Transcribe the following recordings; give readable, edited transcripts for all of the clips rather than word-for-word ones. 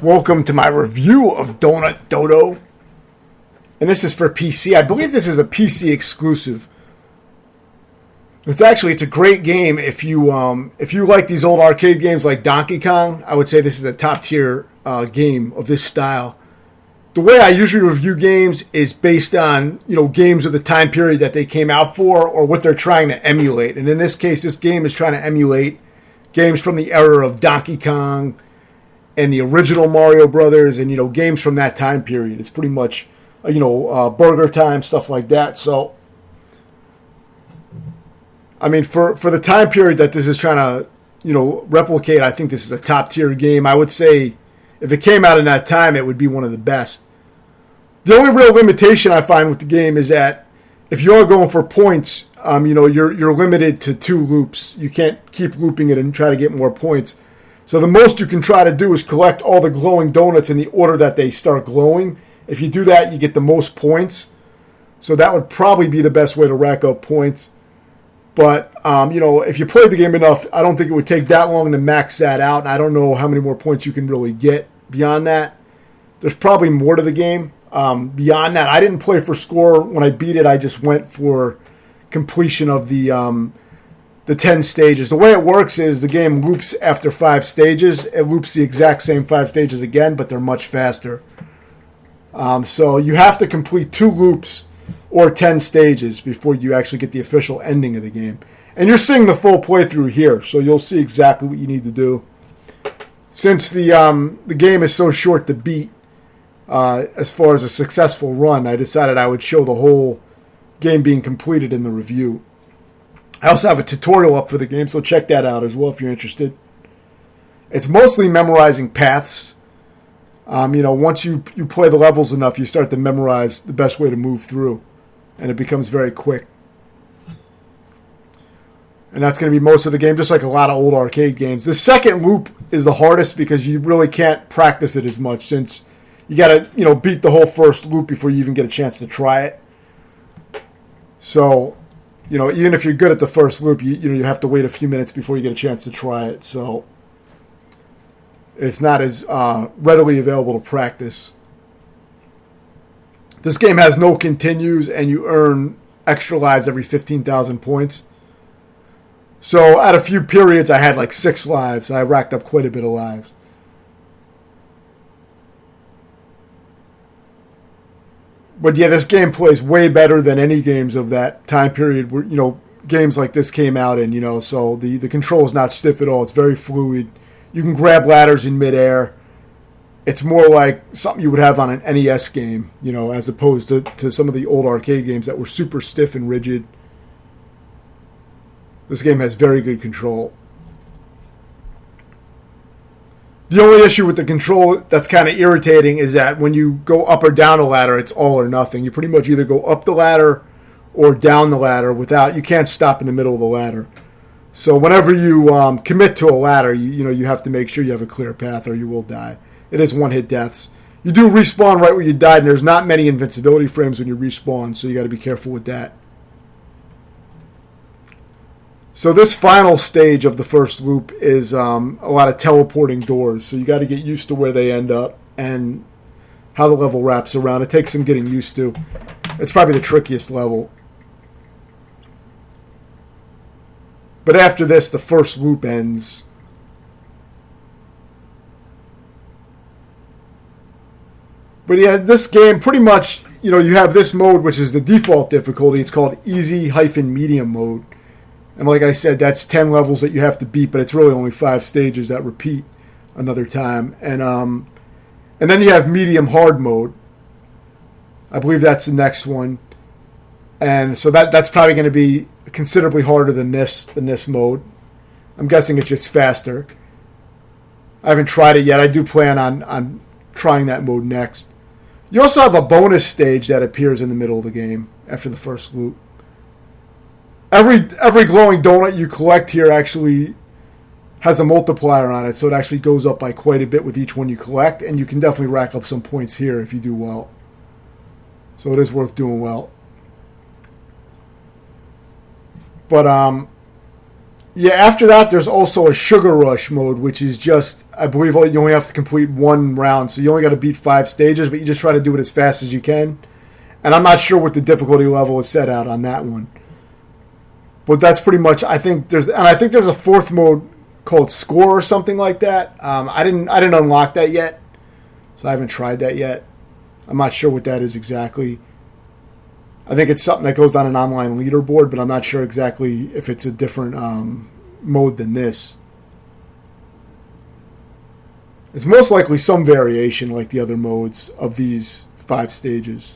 Welcome to my review of Donut Dodo. And this is for PC. I believe this is a PC exclusive. It's a great game if you like these old arcade games like Donkey Kong. I would say this is a top tier game of this style. The way I usually review games is based on games of the time period that they came out for or what they're trying to emulate. And in this case, this game is trying to emulate games from the era of Donkey Kong and the original Mario Brothers, and games from that time period. It's pretty much Burger Time, stuff like that. So, I mean, for the time period that this is trying to replicate, I think this is a top tier game. I would say if it came out in that time, it would be one of the best. The only real limitation I find with the game is that if you are going for points, you're limited to 2 loops. You can't keep looping it and try to get more points. So the most you can try to do is collect all the glowing donuts in the order that they start glowing. If you do that, you get the most points. So that would probably be the best way to rack up points. But, if you played the game enough, I don't think it would take that long to max that out. And I don't know how many more points you can really get beyond that. There's probably more to the game. Beyond that, I didn't play for score. When I beat it, I just went for completion of the 10 stages. The way it works is the game loops after 5 stages. It loops the exact same 5 stages again, but they're much faster. So you have to complete 2 loops or 10 stages before you actually get the official ending of the game. And you're seeing the full playthrough here, so you'll see exactly what you need to do. Since the game is so short to beat, as far as a successful run, I decided I would show the whole game being completed in the review. I also have a tutorial up for the game, so check that out as well if you're interested. It's mostly memorizing paths. Once you play the levels enough, you start to memorize the best way to move through, and it becomes very quick. And that's going to be most of the game, just like a lot of old arcade games. The second loop is the hardest because you really can't practice it as much, since you got to beat the whole first loop before you even get a chance to try it. So, even if you're good at the first loop, you have to wait a few minutes before you get a chance to try it. So it's not as readily available to practice. This game has no continues, and you earn extra lives every 15,000 points. So at a few periods, I had like 6 lives. I racked up quite a bit of lives. But yeah, this game plays way better than any games of that time period where, games like this came out in, so the control is not stiff at all. It's very fluid. You can grab ladders in midair. It's more like something you would have on an NES game, as opposed to some of the old arcade games that were super stiff and rigid. This game has very good control. The only issue with the control that's kind of irritating is that when you go up or down a ladder, it's all or nothing. You pretty much either go up the ladder or down the ladder you can't stop in the middle of the ladder. So whenever you commit to a ladder, you have to make sure you have a clear path or you will die. It is one-hit deaths. You do respawn right where you died, and there's not many invincibility frames when you respawn, so you got to be careful with that. So this final stage of the first loop is a lot of teleporting doors. So you got to get used to where they end up and how the level wraps around. It takes some getting used to. It's probably the trickiest level. But after this, the first loop ends. But yeah, this game pretty much, you have this mode, which is the default difficulty. It's called easy-medium mode. And like I said, that's 10 levels that you have to beat, but it's really only 5 stages that repeat another time. And then you have medium hard mode. I believe that's the next one. And so that's probably going to be considerably harder than this mode. I'm guessing it's just faster. I haven't tried it yet. I do plan on trying that mode next. You also have a bonus stage that appears in the middle of the game after the first loop. Every glowing donut you collect here actually has a multiplier on it, so it actually goes up by quite a bit with each one you collect, and you can definitely rack up some points here if you do well. So it is worth doing well. But Yeah, after that, there's also a Sugar Rush mode, which is just, I believe you only have to complete one round. So you only got to beat 5 stages, but you just try to do it as fast as you can. And I'm not sure what the difficulty level is set out on that one. But that's pretty much, I think there's a fourth mode called Score or something like that. I didn't unlock that yet, so I haven't tried that yet. I'm not sure what that is exactly. I think it's something that goes on an online leaderboard, but I'm not sure exactly if it's a different mode than this. It's most likely some variation like the other modes of these 5 stages.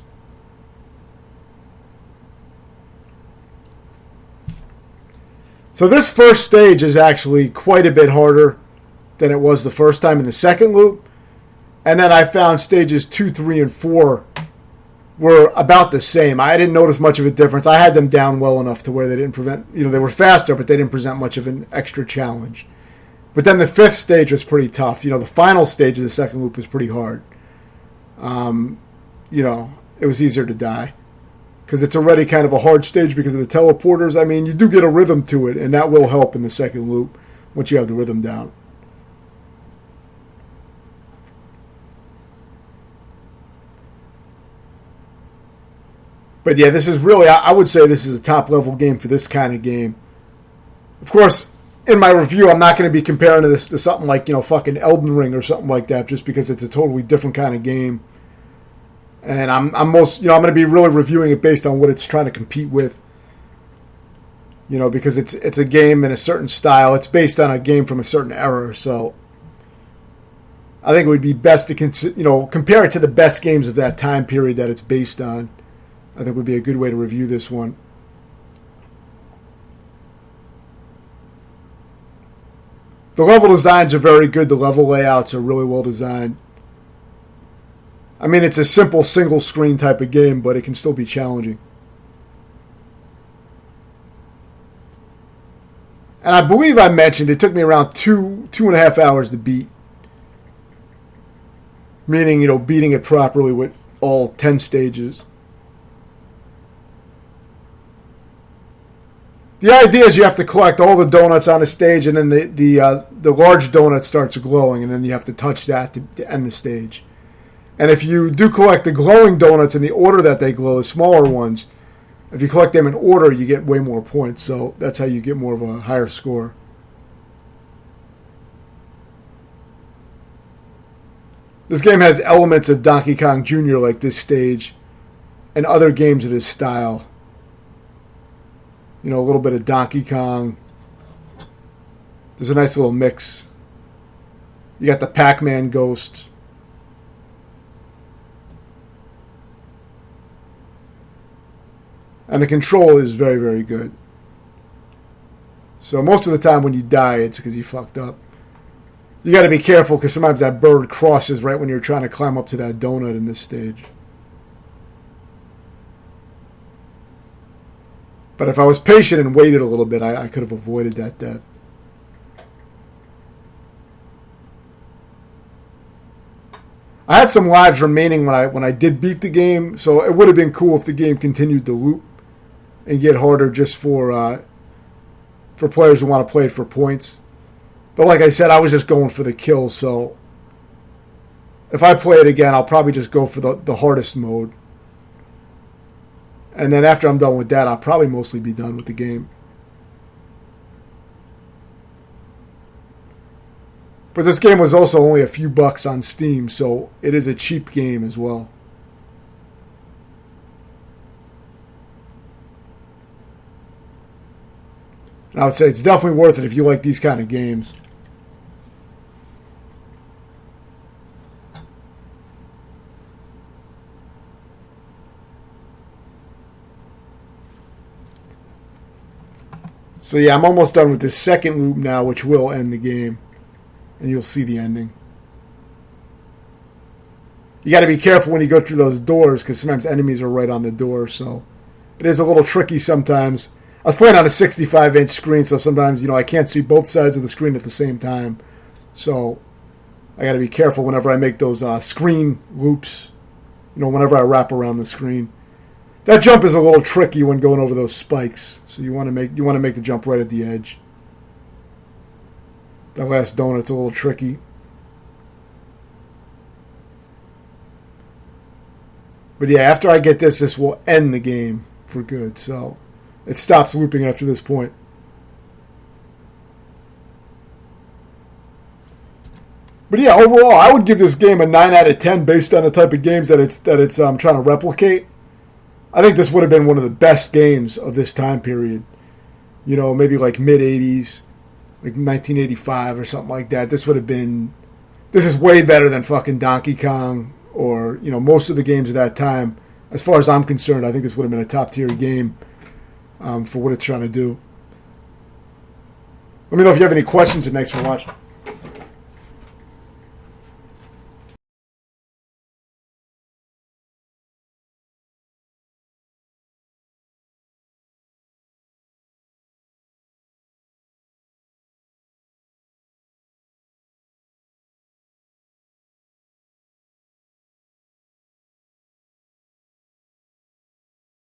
So this first stage is actually quite a bit harder than it was the first time in the second loop. And then I found stages 2, 3, and 4 were about the same. I didn't notice much of a difference. I had them down well enough to where they didn't prevent, they were faster, but they didn't present much of an extra challenge. But then the 5th stage was pretty tough. The final stage of the second loop was pretty hard. It was easier to die. Because it's already kind of a hard stage because of the teleporters. I mean, you do get a rhythm to it, and that will help in the second loop once you have the rhythm down. But yeah, this is really, I would say this is a top-level game for this kind of game. Of course, in my review, I'm not going to be comparing this to something like, fucking Elden Ring or something like that, just because it's a totally different kind of game. And I'm going to be really reviewing it based on what it's trying to compete with. Because it's a game in a certain style. It's based on a game from a certain era. So I think it would be best to compare it to the best games of that time period that it's based on. I think would be a good way to review this one. The level designs are very good. The level layouts are really well designed. I mean, it's a simple single-screen type of game, but it can still be challenging. And I believe I mentioned it took me around 2.5 hours to beat. Meaning, beating it properly with all 10 stages. The idea is you have to collect all the donuts on a stage, and then the large donut starts glowing, and then you have to touch that to end the stage. And if you do collect the glowing donuts in the order that they glow, the smaller ones, if you collect them in order, you get way more points. So that's how you get more of a higher score. This game has elements of Donkey Kong Jr. like this stage and other games of this style. A little bit of Donkey Kong. There's a nice little mix. You got the Pac-Man ghost. And the control is very, very good. So most of the time when you die, it's because you fucked up. You got to be careful because sometimes that bird crosses right when you're trying to climb up to that donut in this stage. But if I was patient and waited a little bit, I could have avoided that death. I had some lives remaining when I did beat the game, so it would have been cool if the game continued to loop and get harder just for players who want to play it for points. But like I said, I was just going for the kills, so if I play it again, I'll probably just go for the hardest mode. And then after I'm done with that, I'll probably mostly be done with the game. But this game was also only a few bucks on Steam, so it is a cheap game as well. And I would say it's definitely worth it if you like these kind of games. So yeah, I'm almost done with this second loop now, which will end the game. And you'll see the ending. You got to be careful when you go through those doors, because sometimes enemies are right on the door, so it is a little tricky sometimes. I was playing on a 65-inch screen, so sometimes, I can't see both sides of the screen at the same time. So I got to be careful whenever I make those screen loops, whenever I wrap around the screen. That jump is a little tricky when going over those spikes, so you want to make the jump right at the edge. That last donut's a little tricky. But yeah, after I get this will end the game for good. So it stops looping after this point. But yeah, overall, I would give this game a 9 out of 10 based on the type of games that it's trying to replicate. I think this would have been one of the best games of this time period. You know, maybe like mid-80s, like 1985 or something like that. This is way better than fucking Donkey Kong or, you know, most of the games of that time. As far as I'm concerned, I think this would have been a top-tier game for what it's trying to do. Let me know if you have any questions, and thanks for watching.